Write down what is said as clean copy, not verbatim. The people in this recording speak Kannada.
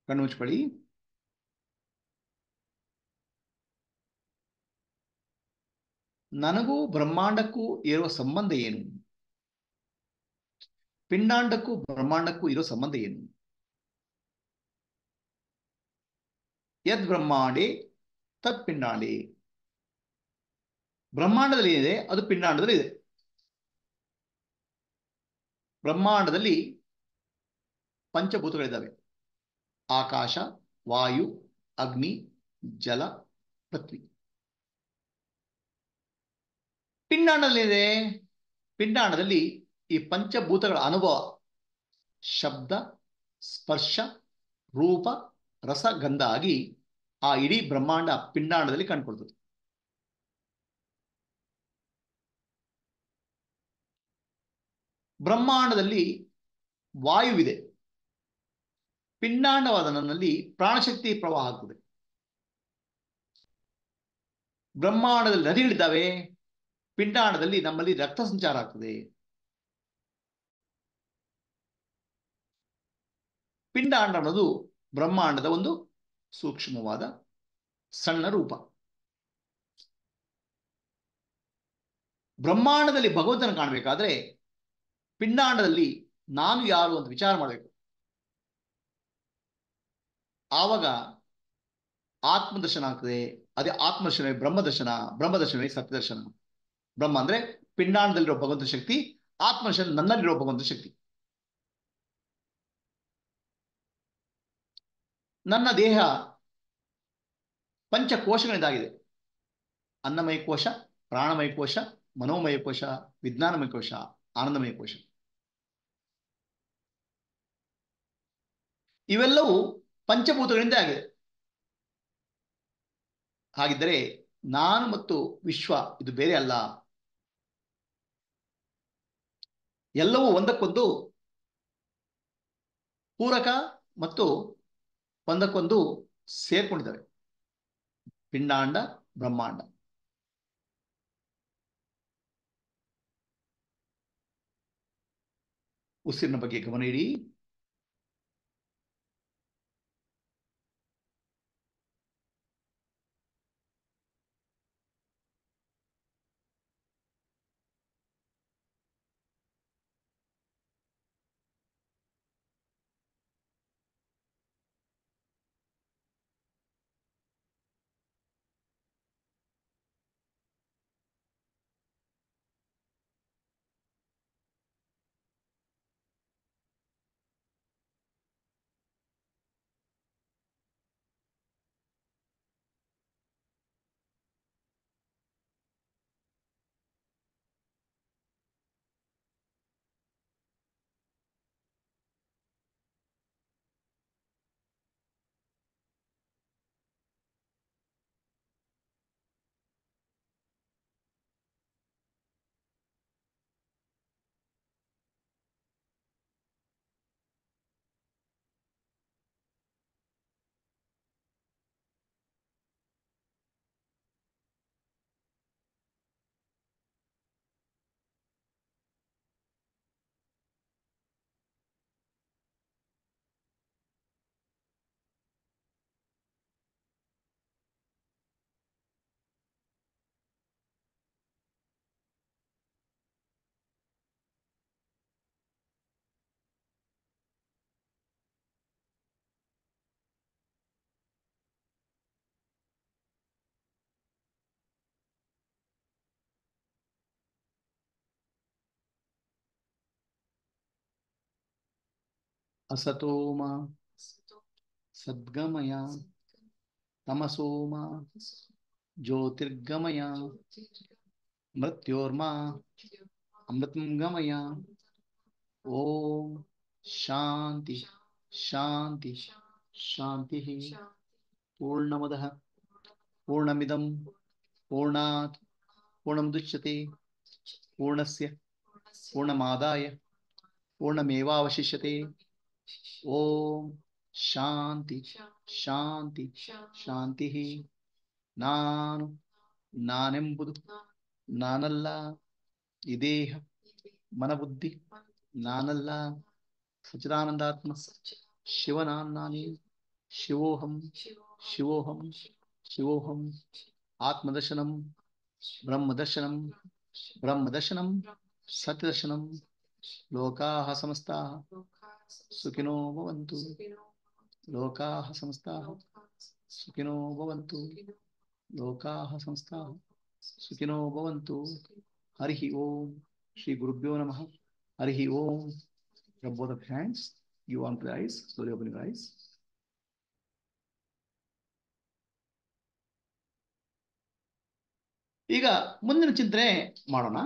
ಕಣ್ಣು ಮುಚ್ಕೊಳ್ಳಿ. ನನಗೂ ಬ್ರಹ್ಮಾಂಡಕ್ಕೂ ಇರುವ ಸಂಬಂಧ ಏನು? ಪಿಂಡಾಂಡಕ್ಕೂ ಬ್ರಹ್ಮಾಂಡಕ್ಕೂ ಇರೋ ಸಂಬಂಧ ಏನು? ಯದ್ ಬ್ರಹ್ಮಾಂಡೇ ತತ್ ಪಿಂಡಾಂಡೇ. ಬ್ರಹ್ಮಾಂಡದಲ್ಲಿ ಏನಿದೆ ಅದು ಪಿಂಡಾಂಡದಲ್ಲಿ ಇದೆ. ಬ್ರಹ್ಮಾಂಡದಲ್ಲಿ ಪಂಚಭೂತಗಳಿದ್ದಾವೆ: ಆಕಾಶ, ವಾಯು, ಅಗ್ನಿ, ಜಲ, ಪೃಥ್ವಿ. ಪಿಂಡಾಂಡದಲ್ಲಿ ಇದೆ. ಪಿಂಡಾಂಡದಲ್ಲಿ ಈ ಪಂಚಭೂತಗಳ ಅನುಭವ, ಶಬ್ದ, ಸ್ಪರ್ಶ, ರೂಪ, ರಸ, ಗಂಧ ಆಗಿ ಆ ಇಡೀ ಬ್ರಹ್ಮಾಂಡ ಪಿಂಡಾಂಡದಲ್ಲಿ ಕಂಡುಕೊಳ್ತದೆ. ಬ್ರಹ್ಮಾಂಡದಲ್ಲಿ ವಾಯುವಿದೆ. ಪಿಂಡಾಂಡವಾದ ನನ್ನಲ್ಲಿ ಪ್ರಾಣಶಕ್ತಿ ಪ್ರವಾಹ ಆಗ್ತದೆ. ಬ್ರಹ್ಮಾಂಡದಲ್ಲಿ ನದಿಗಳಿದ್ದಾವೆ. ಪಿಂಡಾಂಡದಲ್ಲಿ ನಮ್ಮಲ್ಲಿ ರಕ್ತ ಸಂಚಾರ ಆಗ್ತದೆ. ಪಿಂಡಾಂಡ ಅನ್ನೋದು ಬ್ರಹ್ಮಾಂಡದ ಒಂದು ಸೂಕ್ಷ್ಮವಾದ ಸಣ್ಣ ರೂಪ. ಬ್ರಹ್ಮಾಂಡದಲ್ಲಿ ಭಗವಂತನ ಕಾಣಬೇಕಾದ್ರೆ ಪಿಂಡಾಂಡದಲ್ಲಿ ನಾನು ಯಾರು ಅಂತ ವಿಚಾರ ಮಾಡಬೇಕು. ಆವಾಗ ಆತ್ಮದರ್ಶನ ಆಗ್ತದೆ. ಅದೇ ಆತ್ಮದರ್ಶನವೇ ಬ್ರಹ್ಮದರ್ಶನ, ಬ್ರಹ್ಮದರ್ಶನವೇ ಸತ್ಯದರ್ಶನ. ಬ್ರಹ್ಮ ಅಂದ್ರೆ ಪಿಂಡಾಂಡದಲ್ಲಿರೋ ಭಗವಂತ ಶಕ್ತಿ, ಆತ್ಮದರ್ಶನ ನನ್ನಲ್ಲಿರೋ ಭಗವಂತ ಶಕ್ತಿ. ನನ್ನ ದೇಹ ಪಂಚಕೋಶಗಳಿಂದಾಗಿದೆ: ಅನ್ನಮಯ ಕೋಶ, ಪ್ರಾಣಮಯ ಕೋಶ, ಮನೋಮಯ ಕೋಶ, ವಿಜ್ಞಾನಮಯ ಕೋಶ, ಆನಂದಮಯ ಕೋಶ. ಇವೆಲ್ಲವೂ ಪಂಚಭೂತಗಳಿಂದ ಆಗಿದೆ. ಹಾಗಿದ್ದರೆ ನಾನು ಮತ್ತು ವಿಶ್ವ ಇದು ಬೇರೆ ಅಲ್ಲ. ಎಲ್ಲವೂ ಒಂದಕ್ಕೊಂದು ಪೂರಕ ಮತ್ತು ಒಂದಕ್ಕೊಂದು ಸೇರ್ಕೊಂಡಿದ್ದಾವೆ. ಪಿಂಡಾಂಡ, ಬ್ರಹ್ಮಾಂಡ. ಉಸಿರಿನ ಬಗ್ಗೆ ಗಮನ ಇಡಿ. ಅಸತೋಮ ಸದ್ಗಮಯ ತಮಸೋಮ ಜ್ಯೋತಿರ್ಗಮಯ ಮೃತ್ಯೋರ್ಮ ಅಮೃತಂಗಮಯ. ಓಂ ಶಾಂತಿ ಶಾಂತಿ ಶಾಂತಿ. ಪೂರ್ಣಮದಃ ಪೂರ್ಣಮಿದಂ ಪೂರ್ಣಾತ್ ಪೂರ್ಣಮುದಚ್ಯತೆ ಪೂರ್ಣಸ್ಯ ಪೂರ್ಣಮಾದಾಯ ಪೂರ್ಣಮೇವಾವಶಿಷ್ಯತೆ. ಓಂ ಶಾಂತಿ ಶಾಂತಿ ಶಾಂತಿ. ನಾನು ನಾನೆಂಬುದು ನಾನಲ್ಲ. ಈ ದೇಹ ಮನಬುದ್ಧಿ ನಾನಲ್ಲ. ಸಚ್ಚಿದಾನಂದಾತ್ಮ ಶಿವನಾನ್ ನಾನೇ. ಶಿವೋಹಂ ಶಿವೋಹಂ ಶಿವೋಹಂ ಆತ್ಮದರ್ಶನಂ ಬ್ರಹ್ಮದರ್ಶನಂ ಬ್ರಹ್ಮದರ್ಶನಂ ಸತ್ಯದರ್ಶನಂ ಲೋಕಾಃ ಸಮಸ್ತಾಃ ಸುಖಿನೋ ಭವಂತು ಲೋಕಾಃ ಸಮಸ್ತಾಃ ಸುಖಿನೋ ಭವಂತು ಲೋಕಾಃ ಸಮಸ್ತಾಃ ಸುಖಿನೋ ಭವಂತು ಹರಿ ಓಂ ಶ್ರೀ ಗುರುಭ್ಯೋ ನಮಃ ಹರಿ ಓಂ rub both of hands you on the eyes slowly open your eyes ಈಗ ಮುಂದಿನ ಚಿಂತನೆ ಮಾಡೋಣ.